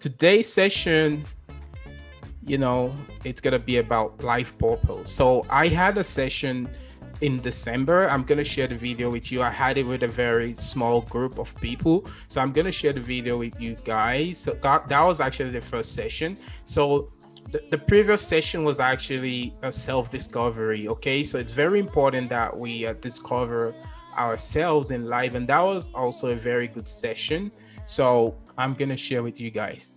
today's session, it's gonna be about life purpose. So I had a session in December. I'm gonna share the video with you. I had it with a very small group of people. So I'm gonna share the video with you guys. So that was actually the first session. So the previous session was actually a self-discovery. Okay, so it's very important that we discover ourselves in life, and that was also a very good session. So I'm gonna share with you guys.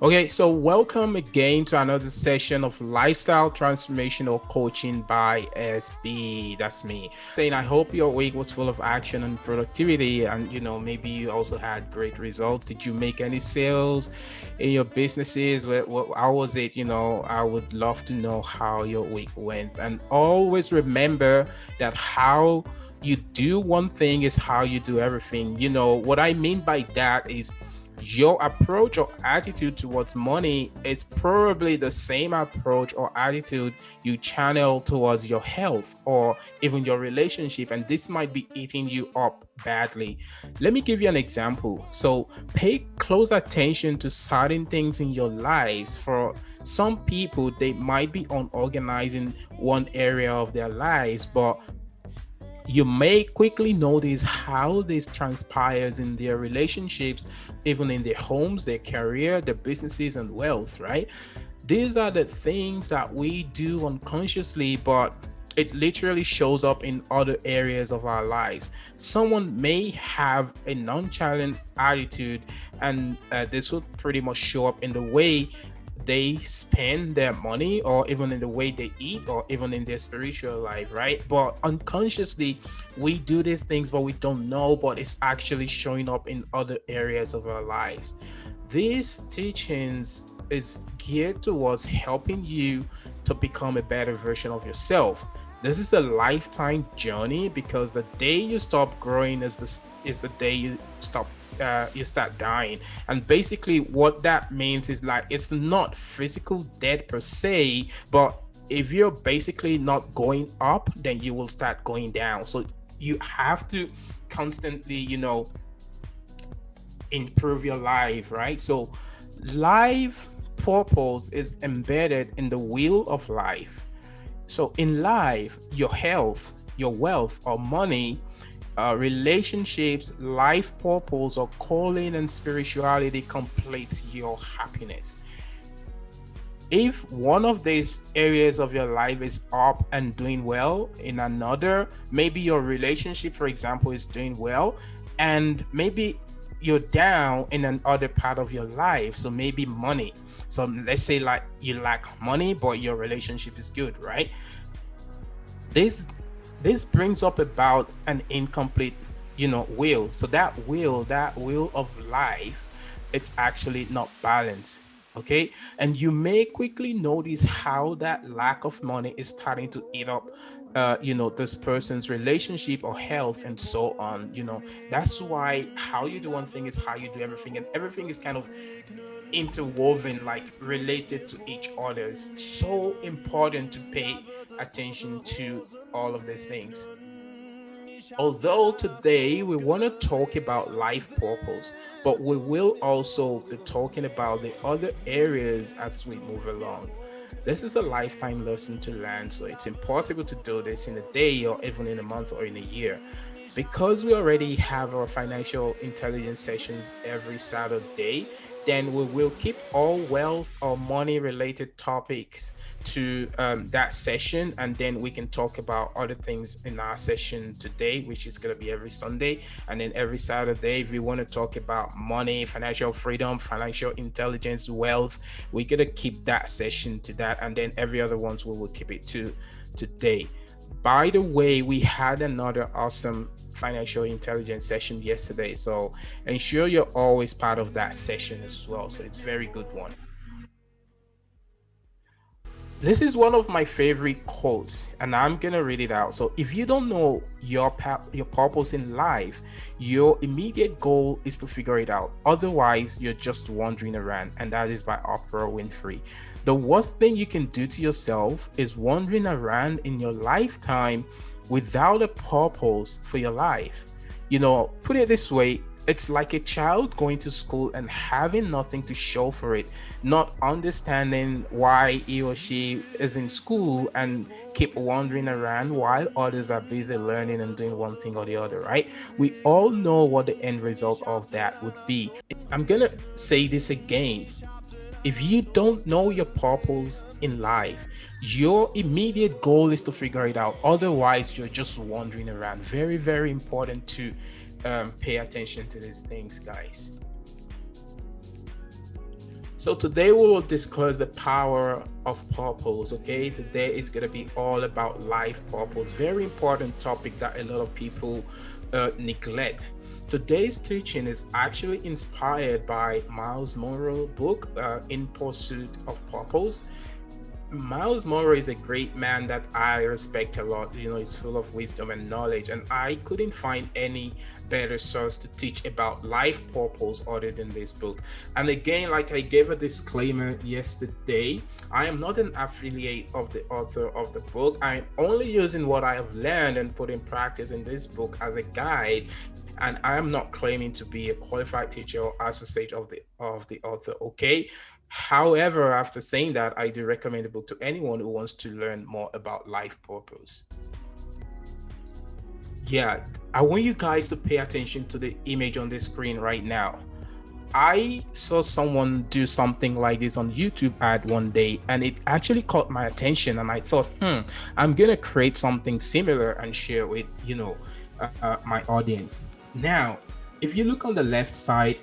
Okay, so welcome again to another session of Lifestyle Transformational Coaching by SB. That's me. Saying I hope your week was full of action and productivity, and maybe you also had great results. Did you make any sales in your businesses? How was it? I would love to know how your week went. And always remember that how you do one thing is how you do everything. What I mean by that is your approach or attitude towards money is probably the same approach or attitude you channel towards your health or even your relationship, and this might be eating you up badly. Let me give you an example. So pay close attention to certain things in your lives. For some people, they might be unorganized in one area of their lives, but you may quickly notice how this transpires in their relationships, even in their homes, their career, their businesses, and wealth, right? These are the things that we do unconsciously, but it literally shows up in other areas of our lives. Someone may have a nonchalant attitude, and this will pretty much show up in the way they spend their money, or even in the way they eat, or even in their spiritual life, right? But unconsciously we do these things, but we don't know, but it's actually showing up in other areas of our lives. These teachings is geared towards helping you to become a better version of yourself. This is a lifetime journey, because the day you stop growing is the day you start dying. And basically what that means is, like, it's not physical death per se, but if you're basically not going up, then you will start going down. So you have to constantly improve your life, right? So life purpose is embedded in the wheel of life. So in life, your health, your wealth or money, relationships, life purpose or calling, and spirituality complete your happiness. If one of these areas of your life is up and doing well, in another, maybe your relationship, for example, is doing well, and maybe you're down in another part of your life. So maybe money. So let's say, like, you lack money, but your relationship is good, right? This this brings up about an incomplete will. So that will of life, it's actually not balanced. Okay, and you may quickly notice how that lack of money is starting to eat up this person's relationship or health, and so on. That's why how you do one thing is how you do everything, and everything is kind of interwoven, like related to each other. It's so important to pay attention to all of these things. Although today we want to talk about life purpose, but we will also be talking about the other areas as we move along. This is a lifetime lesson to learn, so it's impossible to do this in a day or even in a month or in a year. Because we already have our financial intelligence sessions every Saturday, then we will keep all wealth or money related topics to that session, and then we can talk about other things in our session today, which is going to be every Sunday. And then every Saturday, if we want to talk about money, financial freedom, financial intelligence, wealth, we're going to keep that session to that, and then every other ones we will keep it to today. By the way, we had another awesome financial intelligence session yesterday, so ensure you're always part of that session as well. So it's a very good one. This is one of my favorite quotes, and I'm gonna read it out. So, if you don't know your purpose in life, your immediate goal is to figure it out. Otherwise, you're just wandering around, and that is by Oprah Winfrey. The worst thing you can do to yourself is wandering around in your lifetime without a purpose for your life. Put it this way: It's like a child going to school and having nothing to show for it, not understanding why he or she is in school and keep wandering around while others are busy learning and doing one thing or the other, right? We all know what the end result of that would be. I'm gonna say this again. If you don't know your purpose in life, your immediate goal is to figure it out. Otherwise, you're just wandering around. Very, very important to pay attention to these things, guys. So today we will discuss the power of purpose. Okay, today it's gonna be all about life purpose. Very important topic that a lot of people neglect. Today's teaching is actually inspired by Miles Monroe book, In Pursuit of Purpose. Miles Monroe is a great man that I respect a lot. You know, he's full of wisdom and knowledge, and I couldn't find any better source to teach about life purpose other than this book. And again, like I gave a disclaimer yesterday, I am not an affiliate of the author of the book. I'm only using what I have learned and put in practice in this book as a guide, and I am not claiming to be a qualified teacher or associate of the author. Okay. However, after saying that, I do recommend the book to anyone who wants to learn more about life purpose. Yeah, I want you guys to pay attention to the image on the screen right now. I saw someone do something like this on YouTube ad one day, and it actually caught my attention. And I thought, I'm gonna create something similar and share with my audience. Now, if you look on the left side,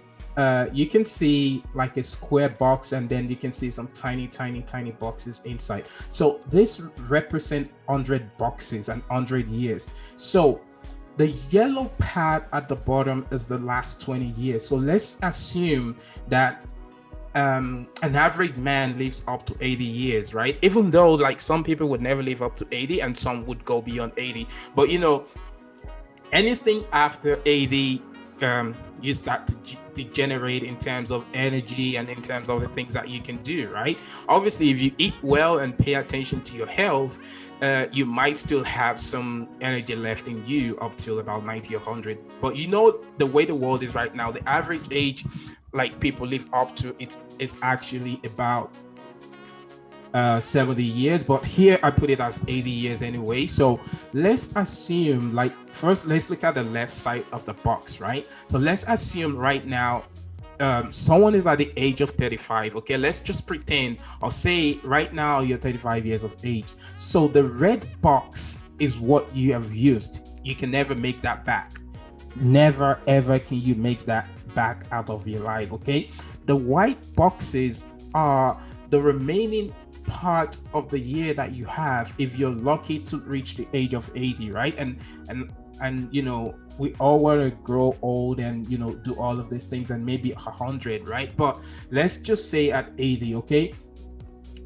you can see like a square box, and then you can see some tiny, tiny, tiny boxes inside. So this represent 100 boxes and 100 years. So the yellow pad at the bottom is the last 20 years. So let's assume that an average man lives up to 80 years, right? Even though like some people would never live up to 80 and some would go beyond 80. But anything after 80, you start to degenerate in terms of energy and in terms of the things that you can do, right? Obviously, if you eat well and pay attention to your health, you might still have some energy left in you up till about 90 or 100. But the way the world is right now, the average age like people live up to it is actually about 70 years, but here I put it as 80 years anyway. So let's assume, like, first let's look at the left side of the box, right? So let's assume right now someone is at the age of 35. Okay, let's just pretend or say right now you're 35 years of age. So the red box is what you have used. You can never make that back. Never ever can you make that back out of your life. Okay, the white boxes are the remaining part of the year that you have if you're lucky to reach the age of 80, right? And we all want to grow old and do all of these things, and maybe 100, right? But let's just say at 80. Okay,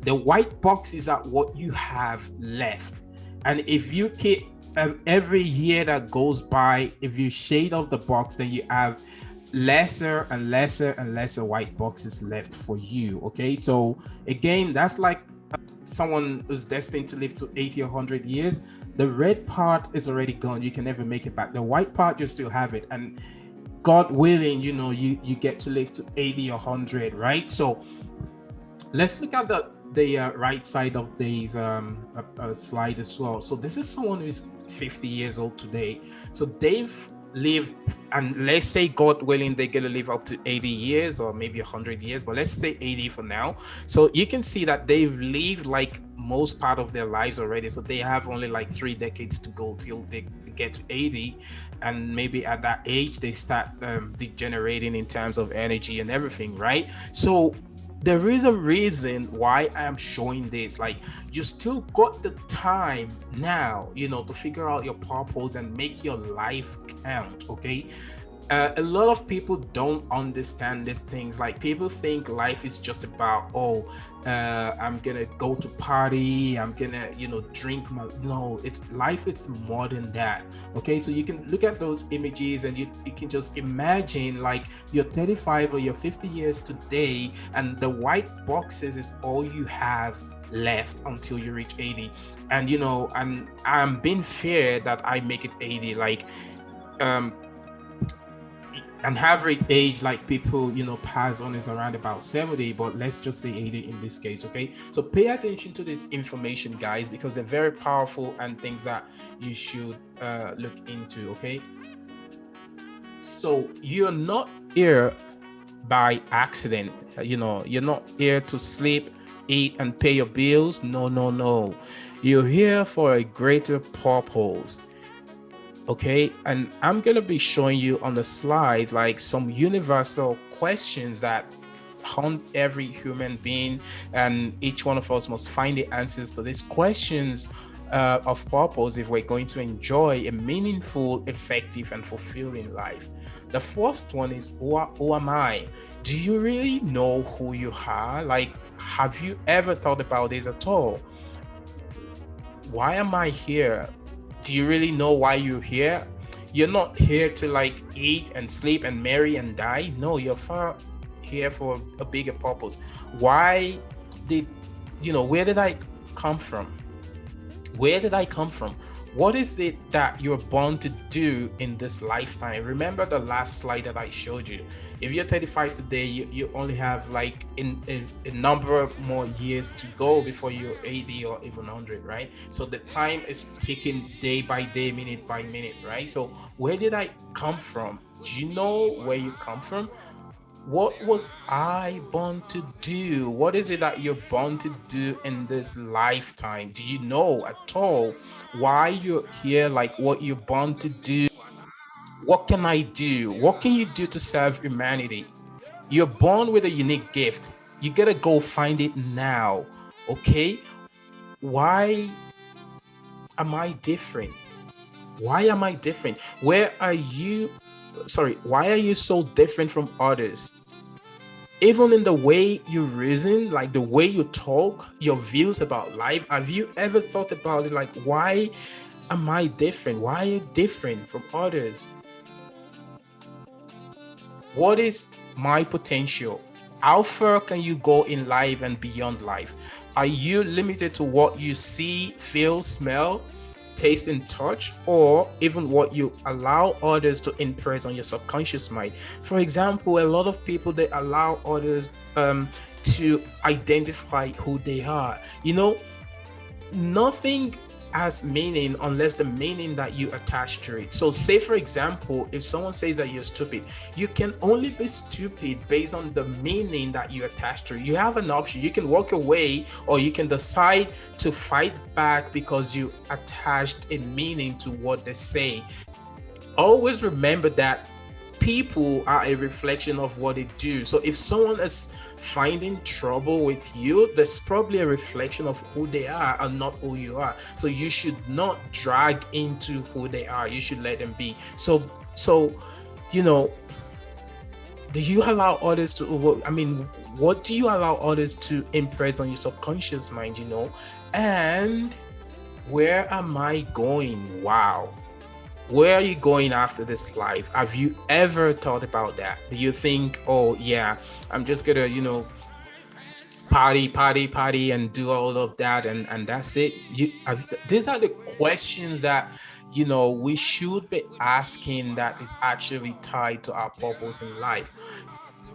the white boxes are what you have left. And if you keep every year that goes by, if you shade off the box, then you have lesser and lesser and lesser white boxes left for you. Okay, so again, that's like someone who's destined to live to 80 or 100 years. The red part is already gone. You can never make it back. The white part, you still have it, and God willing, you get to live to 80 or 100, right? So let's look at the right side of these slide as well. So this is someone who's 50 years old today. So they've lived, and let's say God willing they're gonna live up to 80 years or maybe 100 years, but let's say 80 for now. So you can see that they've lived like most part of their lives already. So they have only like 3 decades to go till they get to 80, and maybe at that age they start degenerating in terms of energy and everything, right? So there is a reason why I am showing this. Like, you still got the time now, to figure out your purpose and make your life count. Okay, a lot of people don't understand these things. Like, people think life is just about, I'm gonna go to party, I'm gonna drink no, it's life, it's more than that. Okay, so you can look at those images and you can just imagine like you're 35 or you're 50 years today, and the white boxes is all you have left until you reach 80. And and I'm being fair that I make it 80. Like, an average age like people pass on is around about 70, but let's just say 80 in this case. Okay, so pay attention to this information, guys, because they're very powerful and things that you should look into. Okay, so you're not here by accident. You're not here to sleep, eat, and pay your bills. No, no, no. You're here for a greater purpose. Okay, and I'm gonna be showing you on the slide like some universal questions that haunt every human being, and each one of us must find the answers to these questions of purpose if we're going to enjoy a meaningful, effective, and fulfilling life. The first one is who am I? Do you really know who you are? Like, have you ever thought about this at all? Why am I here? Do you really know why you're here? You're not here to like eat and sleep and marry and die. No, you're far here for a bigger purpose. Why did where did I come from? Where did I come from? What is it that you're born to do in this lifetime? Remember the last slide that I showed you. If you're 35 today, you only have like a number more years to go before you're 80 or even 100, right? So the time is ticking day by day, minute by minute, right? So where did I come from? Do you know where you come from? What was I born to do? What is it that you're born to do in this lifetime? Do you know at all why you're here? Like what you're born to do? What can I do? What can you do to serve humanity? You're born with a unique gift. You gotta go find it now. Okay? Why am I different? Why am I different? Where are you? Sorry, why are you so different from others? Even in the way you reason, like the way you talk, your views about life, have you ever thought about it? Like, why am I different? Why are you different from others? What is my potential? How far can you go in life and beyond life? Are you limited to what you see, feel, smell, taste, and touch, or even what you allow others to impress on your subconscious mind? For example, a lot of people, they allow others to identify who they are. Nothing has meaning unless the meaning that you attach to it. So say for example, if someone says that you're stupid, you can only be stupid based on the meaning that you attach to it. You have an option. You can walk away, or you can decide to fight back because you attached a meaning to what they say. Always remember that people are a reflection of what they do. So if someone is finding trouble with you, there's probably a reflection of who they are and not who you are. So you should not drag into who they are. You should let them be. So you know, do you allow others to, I mean, what do you allow others to impress on your subconscious mind, And where am I going? Wow. Where are you going after this life? Have you ever thought about that? Do you think, oh yeah, I'm just gonna, party, party, party, and do all of that, and that's it? These are the questions that we should be asking, that is actually tied to our purpose in life.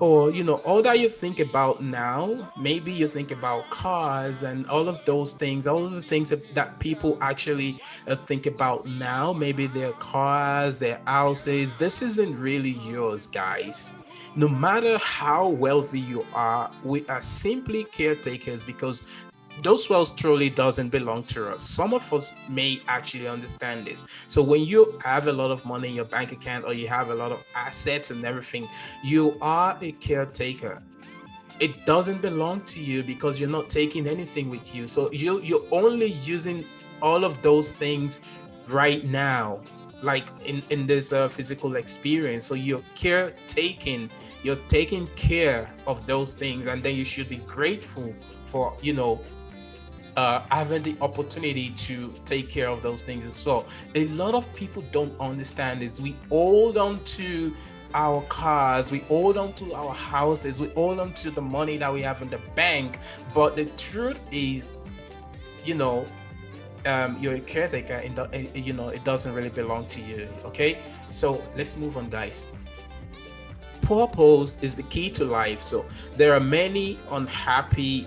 Or all that you think about now, maybe you think about cars and all of those things, all of the things that people actually think about now, maybe their cars, their houses. This isn't really yours, guys. No matter how wealthy you are, we are simply caretakers, because those wells truly doesn't belong to us. Some of us may actually understand this. So when you have a lot of money in your bank account, or you have a lot of assets and everything, you are a caretaker. It doesn't belong to you because you're not taking anything with you. So you're only using all of those things right now, like in this physical experience. So you're caretaking, you're taking care of those things, and then you should be grateful for having the opportunity to take care of those things as well. A lot of people don't understand this. We hold on to our cars, we hold on to our houses, we hold on to the money that we have in the bank. But the truth is, you know, you're a caretaker, and, it doesn't really belong to you. Okay, so let's move on, guys. Purpose is the key to life. So there are many unhappy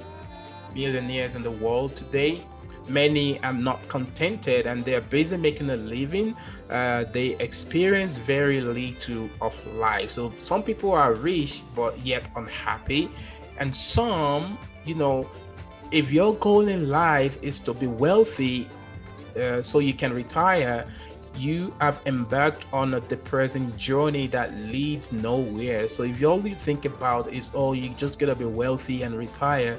millionaires in the world today. Many are not contented and they are busy making a living. They experience very little of life. So some people are rich but yet unhappy, and some, you know, if your goal in life is to be wealthy, so you can retire, you have embarked on a depressing journey that leads nowhere. So if all you think about is, oh, you just gotta be wealthy and retire,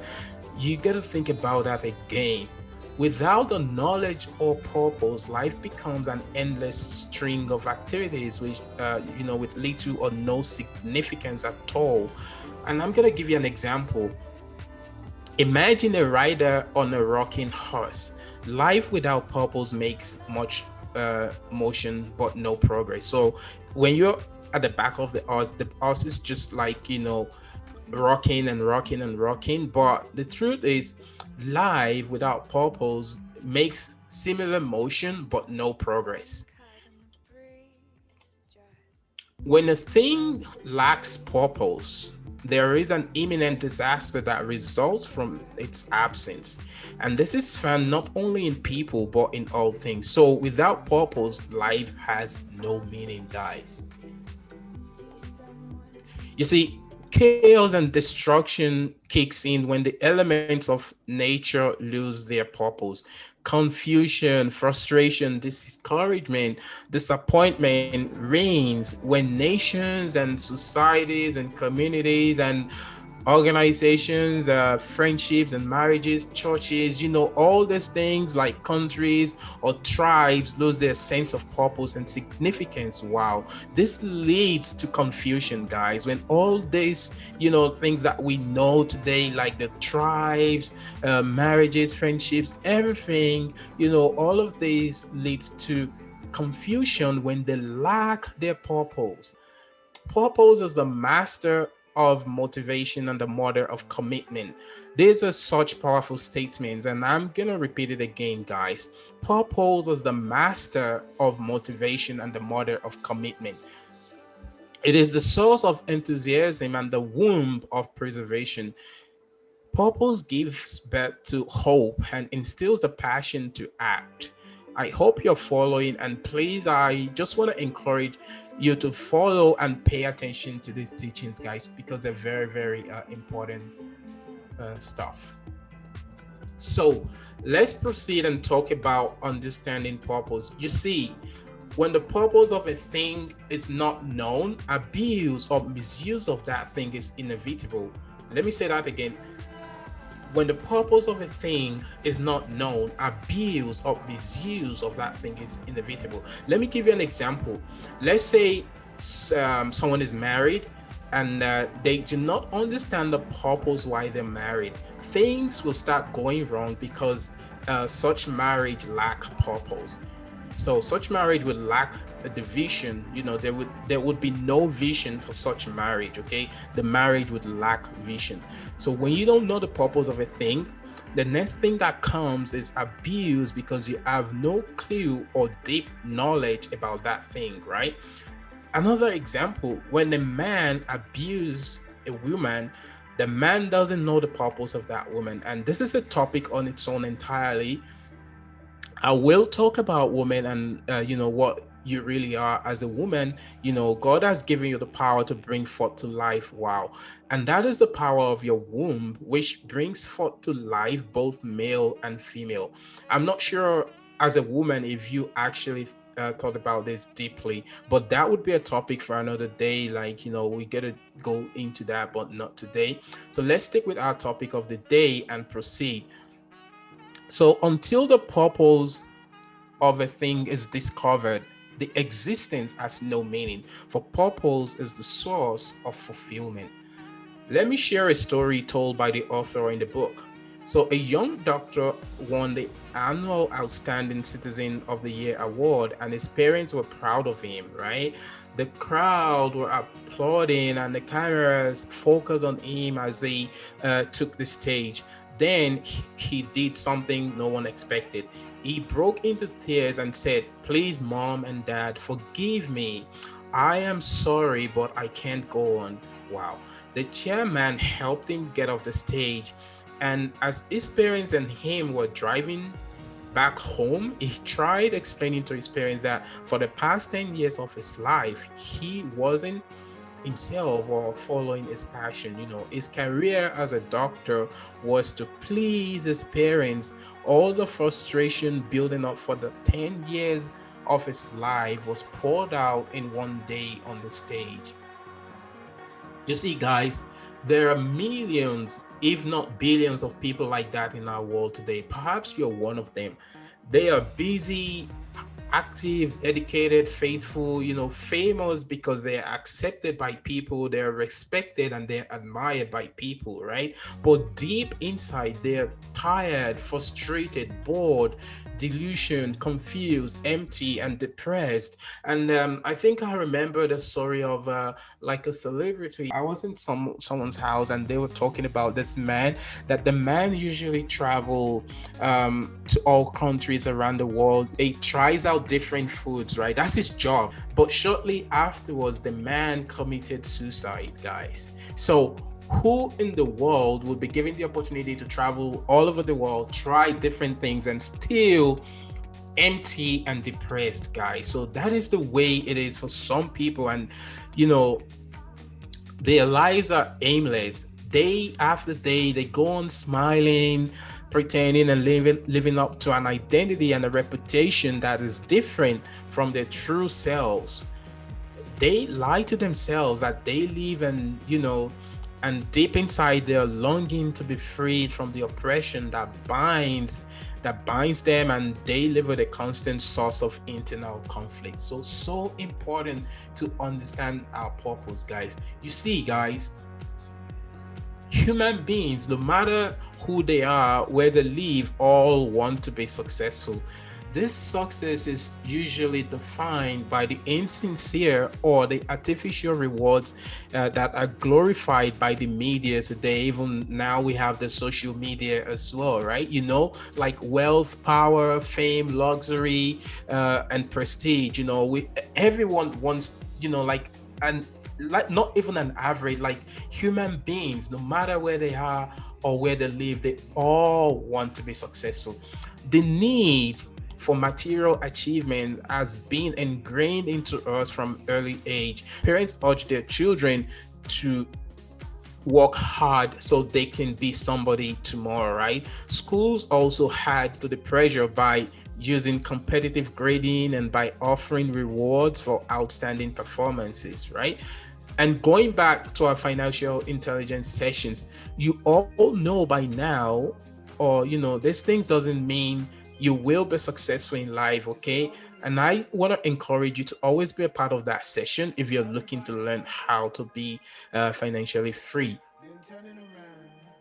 you gotta think about that again. Without the knowledge or purpose, life becomes an endless string of activities which, with little or no significance at all. And I'm gonna give you an example. Imagine a rider on a rocking horse. Life without purpose makes much motion but no progress. So when you're at the back of the horse is just like, rocking and rocking and rocking. But the truth is, life without purpose makes similar motion but no progress. When a thing lacks purpose, there is an imminent disaster that results from its absence. And this is found not only in people but in all things. So without purpose, life has no meaning, guys. You see, chaos and destruction kicks in when the elements of nature lose their purpose. Confusion, frustration, discouragement, disappointment reigns when nations and societies and communities and organizations, friendships and marriages, churches, all these things like countries or tribes lose their sense of purpose and significance. Wow. This leads to confusion, guys. When all these, things that we know today, like the tribes, marriages, friendships, everything, all of these leads to confusion when they lack their purpose. Purpose is the master of motivation and the mother of commitment. These are such powerful statements, and I'm gonna repeat it again, guys. Purpose is the master of motivation and the mother of commitment. It is the source of enthusiasm and the womb of preservation. Purpose gives birth to hope and instills the passion to act. I hope you're following, and please, I just want to encourage you to follow and pay attention to these teachings, guys, because they're very, very important stuff. So let's proceed and talk about understanding purpose. You see, when the purpose of a thing is not known, abuse or misuse of that thing is inevitable. Let me say that again. When the purpose of a thing is not known, abuse or misuse of that thing is inevitable. Let me give you an example. Let's say someone is married and they do not understand the purpose why they're married. Things will start going wrong because such marriage lack purpose. So such marriage would lack a division. There would be no vision for such marriage. Okay, the marriage would lack vision. So when you don't know the purpose of a thing, the next thing that comes is abuse because you have no clue or deep knowledge about that thing, right? Another example, when a man abuses a woman, the man doesn't know the purpose of that woman. And this is a topic on its own entirely. I will talk about women and what you really are as a woman. God has given you the power to bring forth to life. Wow. And that is the power of your womb, which brings forth to life both male and female. I'm not sure as a woman if you actually thought about this deeply, but that would be a topic for another day. Like, we gotta go into that, but not today. So let's stick with our topic of the day and proceed. So until the purpose of a thing is discovered, the existence has no meaning, for purpose is the source of fulfillment. Let me share a story told by the author in the book. So, a young doctor won the annual Outstanding Citizen of the Year award, and his parents were proud of him, right? The crowd were applauding, and the cameras focused on him as he took the stage. Then he did something no one expected. He broke into tears and said, "Please, mom and dad, forgive me. I am sorry, but I can't go on. Wow. The chairman helped him get off the stage, and as his parents and him were driving back home, he tried explaining to his parents that for the past 10 years of his life, he wasn't himself or following his passion. His career as a doctor was to please his parents. All the frustration building up for the 10 years of his life was poured out in one day on the stage. You see, guys, there are millions, if not billions, of people like that in our world today. Perhaps you're one of them. They are busy, active, dedicated, faithful, famous because they are accepted by people, they're respected, and they're admired by people, right? But deep inside, they're tired, frustrated, bored, delusion, confused, empty, and depressed. And I think I remember the story of like a celebrity. I was in someone's house, and they were talking about this man, that the man usually travel to all countries around the world. He tries out different foods, right? That's his job. But shortly afterwards, the man committed suicide, guys. So who in the world would be given the opportunity to travel all over the world, try different things, and still empty and depressed, guys? So that is the way it is for some people. And you know their lives are aimless. Day after day, they go on smiling, pretending, and living up to an identity and a reputation that is different from their true selves. They lie to themselves that they live, and deep inside they're longing to be freed from the oppression that binds them, and they live with a constant source of internal conflict. So important to understand our purpose, guys. You see, guys, human beings, no matter who they are, where they live, all want to be successful. This success is usually defined by the insincere or the artificial rewards that are glorified by the media today. Even now, we have the social media as well, right? Like wealth, power, fame, luxury, and prestige. Everyone wants, like, and like not even an average, like human beings, no matter where they are or where they live, they all want to be successful. The need for material achievement has been ingrained into us from early age. Parents urge their children to work hard so they can be somebody tomorrow, right? Schools also add to the pressure by using competitive grading and by offering rewards for outstanding performances, right? And going back to our financial intelligence sessions, you all know by now, or these things doesn't mean you will be successful in life, okay? And I want to encourage you to always be a part of that session if you're looking to learn how to be financially free.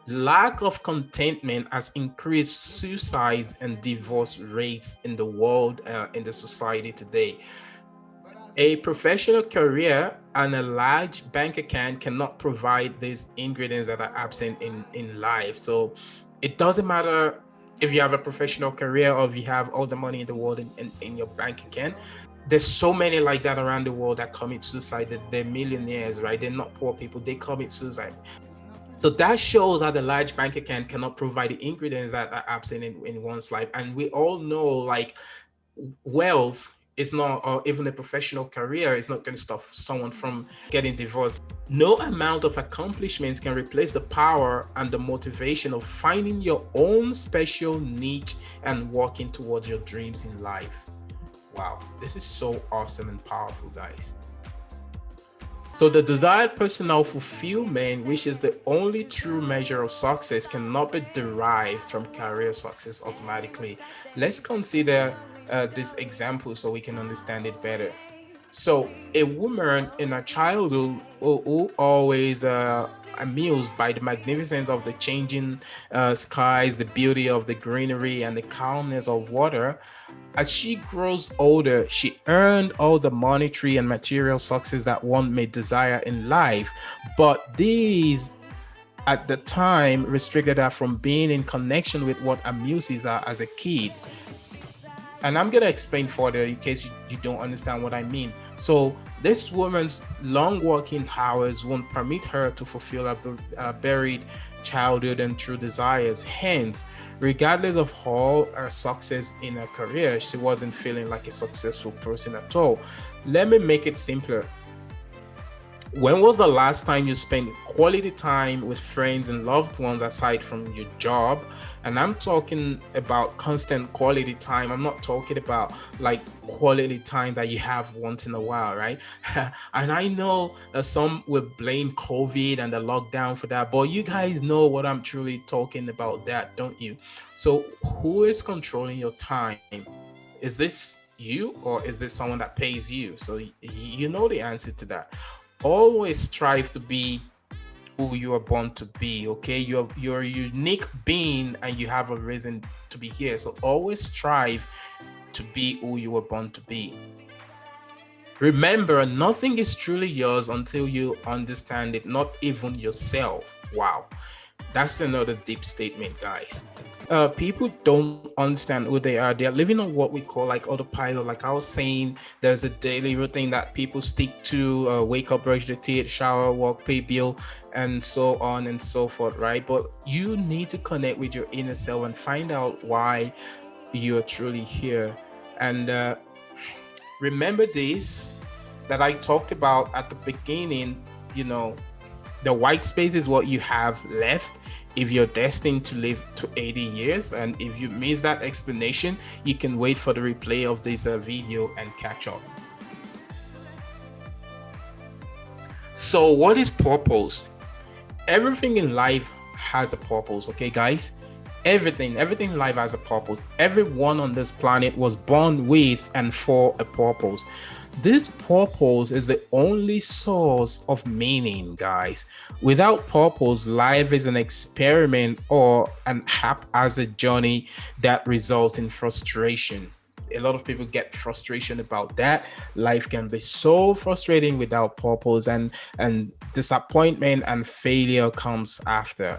Lack of contentment has increased suicides and divorce rates in the world, in the society today. A professional career and a large bank account cannot provide these ingredients that are absent in life. So it doesn't matter if you have a professional career or if you have all the money in the world in your bank account. There's so many like that around the world that commit suicide. They're millionaires, right? They're not poor people, they commit suicide. So that shows how the large bank account cannot provide the ingredients that are absent in one's life. And we all know, like, wealth is not, or even a professional career is not going to stop someone from getting divorced. No amount of accomplishments can replace the power and the motivation of finding your own special niche and working towards your dreams in life. Wow, this is so awesome and powerful, guys. So the desired personal fulfillment, which is the only true measure of success, cannot be derived from career success automatically. Let's consider this example so we can understand it better. So a woman in her childhood who always amused by the magnificence of the changing skies, the beauty of the greenery, and the calmness of water. As she grows older, she earned all the monetary and material success that one may desire in life, but these at the time restricted her from being in connection with what amuses her as a kid. And I'm going to explain further in case you don't understand what I mean. So this woman's long working hours won't permit her to fulfill her buried childhood and true desires. Hence, regardless of all her success in her career, she wasn't feeling like a successful person at all. Let me make it simpler. When was the last time you spent quality time with friends and loved ones aside from your job? And I'm talking about constant quality time. I'm not talking about like quality time that you have once in a while, right? And I know some will blame COVID and the lockdown for that, but you guys know what I'm truly talking about, that, don't you? So, who is controlling your time? Is this you, or is this someone that pays you? So, you know the answer to that. Always strive to be who you are born to be. Okay, you're a unique being and you have a reason to be here, so always strive to be who you were born to be. Remember, nothing is truly yours until you understand it, not even yourself. Wow, that's another deep statement, guys. People don't understand who they are. They're living on what we call like autopilot. Like I was saying, there's a daily routine that people stick to: wake up, brush their teeth, shower, walk, pay bill, and so on and so forth, right? But you need to connect with your inner self and find out why you're truly here. And remember this that I talked about at the beginning, you know, the white space is what you have left if you're destined to live to 80 years. And if you miss that explanation, you can wait for the replay of this video and catch up. So, what is purpose? Everything in life has a purpose, okay, guys? Everything in life has a purpose. Everyone on this planet was born with and for a purpose. This purpose is the only source of meaning, guys. Without purpose, life is an experiment or an haphazard journey that results in frustration. A lot of people get frustration about that. Life can be so frustrating without purpose, and disappointment and failure comes after.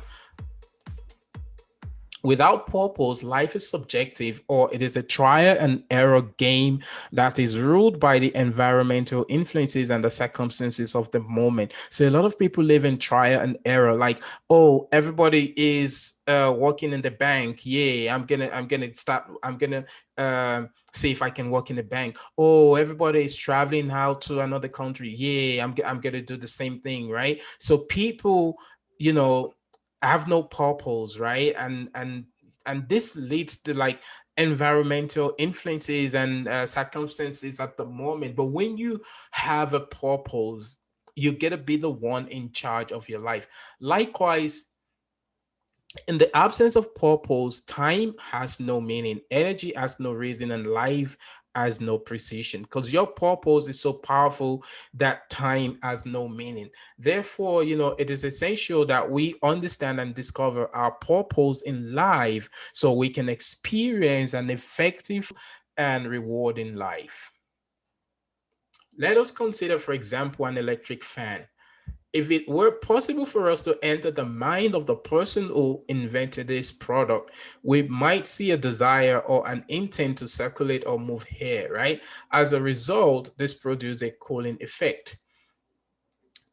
Without purpose, life is subjective, or it is a trial and error game that is ruled by the environmental influences and the circumstances of the moment. So a lot of people live in trial and error, like, oh, everybody is working in the bank. Yeah, I'm gonna see if I can work in the bank. Oh, everybody is traveling out to another country. Yeah, I'm gonna do the same thing, right? So people, you know, have no purpose, right? And this leads to like environmental influences and circumstances at the moment. But when you have a purpose, you get to be the one in charge of your life. Likewise, in the absence of purpose, time has no meaning, energy has no reason, and life has no precision. Because your purpose is so powerful that time has no meaning. Therefore, it is essential that we understand and discover our purpose in life so we can experience an effective and rewarding life. Let us consider, for example, an electric fan. If it were possible for us to enter the mind of the person who invented this product, we might see a desire or an intent to circulate or move hair, right? As a result, this produces a cooling effect.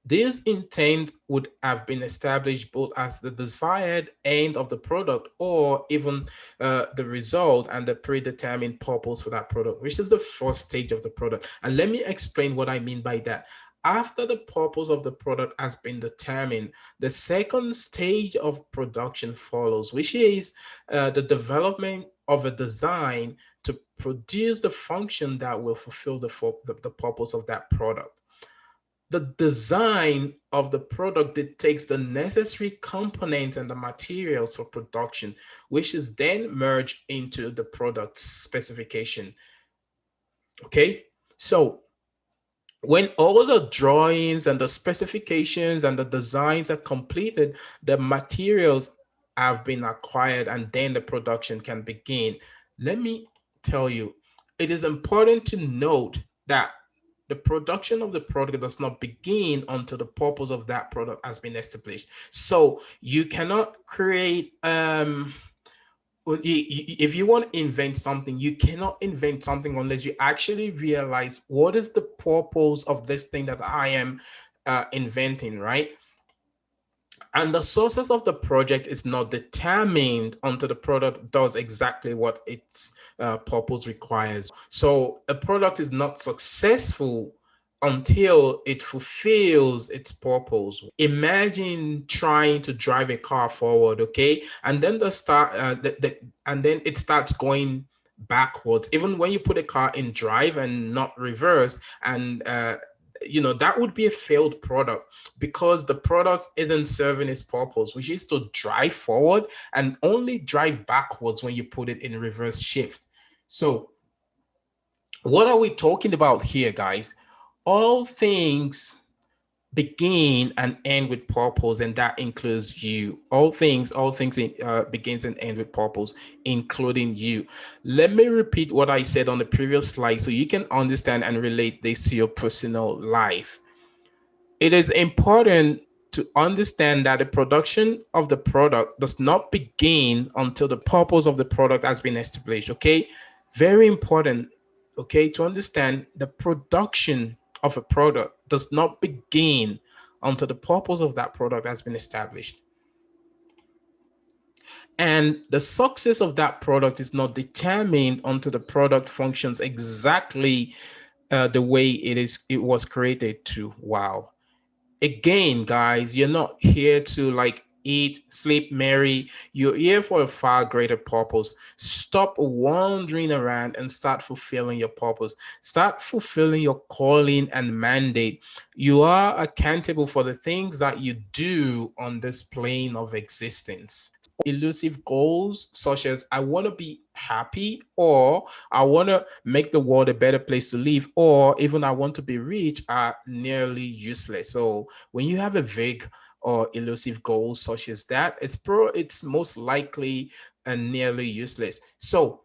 This intent would have been established both as the desired end of the product or even the result and the predetermined purpose for that product, which is the first stage of the product. And let me explain what I mean by that. After the purpose of the product has been determined, the second stage of production follows, which is the development of a design to produce the function that will fulfill the purpose of that product. The design of the product dictates the necessary components and the materials for production, which is then merged into the product specification. Okay, so when all the drawings and the specifications and the designs are completed, the materials have been acquired, and then the production can begin. Let me tell you, it is important to note that the production of the product does not begin until the purpose of that product has been established. So you cannot create if you want to invent something, you cannot invent something unless you actually realize what is the purpose of this thing that I am inventing, right? And the success of the project is not determined until the product does exactly what its purpose requires. So a product is not successful until it fulfills its purpose. Imagine trying to drive a car forward, okay, and then and then it starts going backwards. Even when you put a car in drive and not reverse, and that would be a failed product because the product isn't serving its purpose, which is to drive forward and only drive backwards when you put it in reverse shift. So, what are we talking about here, guys? All things begin and end with purpose, and that includes you. All things begins and end with purpose, including you. Let me repeat what I said on the previous slide so you can understand and relate this to your personal life. It is important to understand that the production of the product does not begin until the purpose of the product has been established. Okay, very important. Okay, to understand the production of a product does not begin until the purpose of that product has been established. And the success of that product is not determined until the product functions exactly the way it was created to. Wow. Again, guys, you're not here to like eat, sleep, marry. You're here for a far greater purpose. Stop wandering around and start fulfilling your purpose. Start fulfilling your calling and mandate. You are accountable for the things that you do on this plane of existence. Elusive goals such as I want to be happy, or I want to make the world a better place to live, or even I want to be rich are nearly useless. So when you have a vague or elusive goal such as that, it's most likely nearly useless. So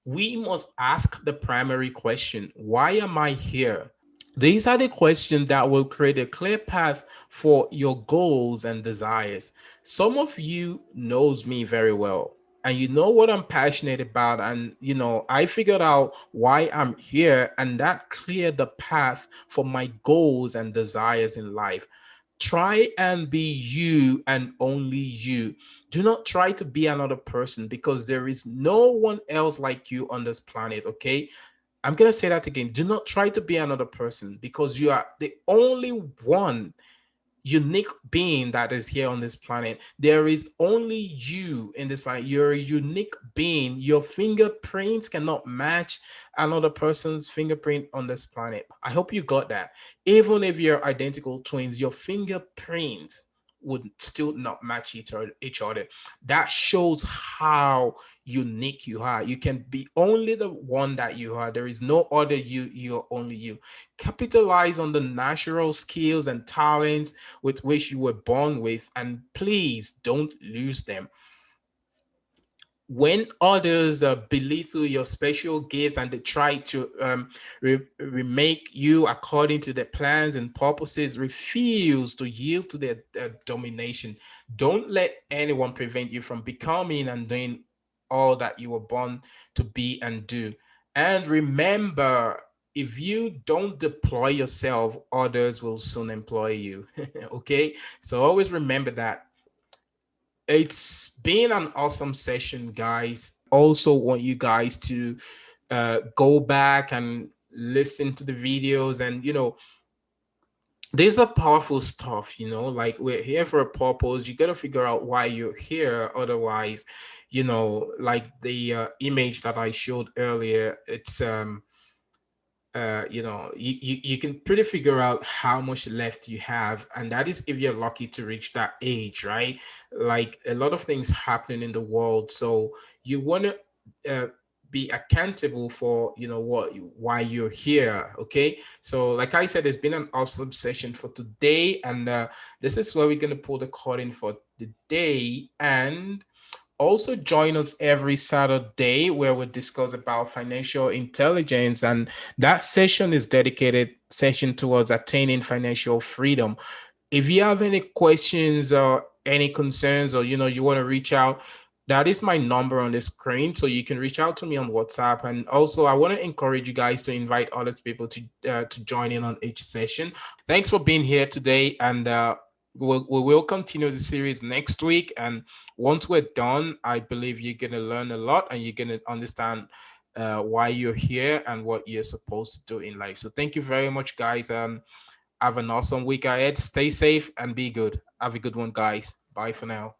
we must ask the primary question: why am I here? These are the questions that will create a clear path for your goals and desires. Some of you knows me very well and you know what I'm passionate about, and I figured out why I'm here, and that cleared the path for my goals and desires in life. Try and be you and only you. Do not try to be another person because there is no one else like you on this planet, okay? I'm going to say that again. Do not try to be another person because you are the only one unique being that is here on this planet. There is only you in this planet. You're a unique being. Your fingerprints cannot match another person's fingerprint on this planet. I hope you got that. Even if you're identical twins, your fingerprints would still not match each other. That shows how unique you are. You can be only the one that you are. There is no other you. You're only you. Capitalize on the natural skills and talents with which you were born with, and please don't lose them. When others belittle your special gifts and they try to remake you according to their plans and purposes, refuse to yield to their domination. Don't let anyone prevent you from becoming and doing all that you were born to be and do. And remember, if you don't deploy yourself, others will soon employ you. Okay, so always remember that. It's been an awesome session, guys. Also, want you guys to go back and listen to the videos, and these are powerful stuff. Like, we're here for a purpose. You got to figure out why you're here. Otherwise, like the image that I showed earlier, it's you can pretty figure out how much left you have, and that is if you're lucky to reach that age, right? Like, a lot of things happening in the world, so you want to be accountable for why you're here. Okay, so like I said, it's been an awesome session for today, and this is where we're going to pull the curtain for the day. And also join us every Saturday where we discuss about financial intelligence, and that session is dedicated session towards attaining financial freedom. If you have any questions or any concerns, or you want to reach out, That is my number on the screen, so you can reach out to me on WhatsApp. And also, I want to encourage you guys to invite other people to join in on each session. Thanks for being here today, and we will continue the series next week. And once we're done, I believe you're gonna learn a lot, and you're gonna understand why you're here and what you're supposed to do in life. So thank you very much, guys. Have an awesome week ahead. Stay safe and be good. Have a good one, guys. Bye for now.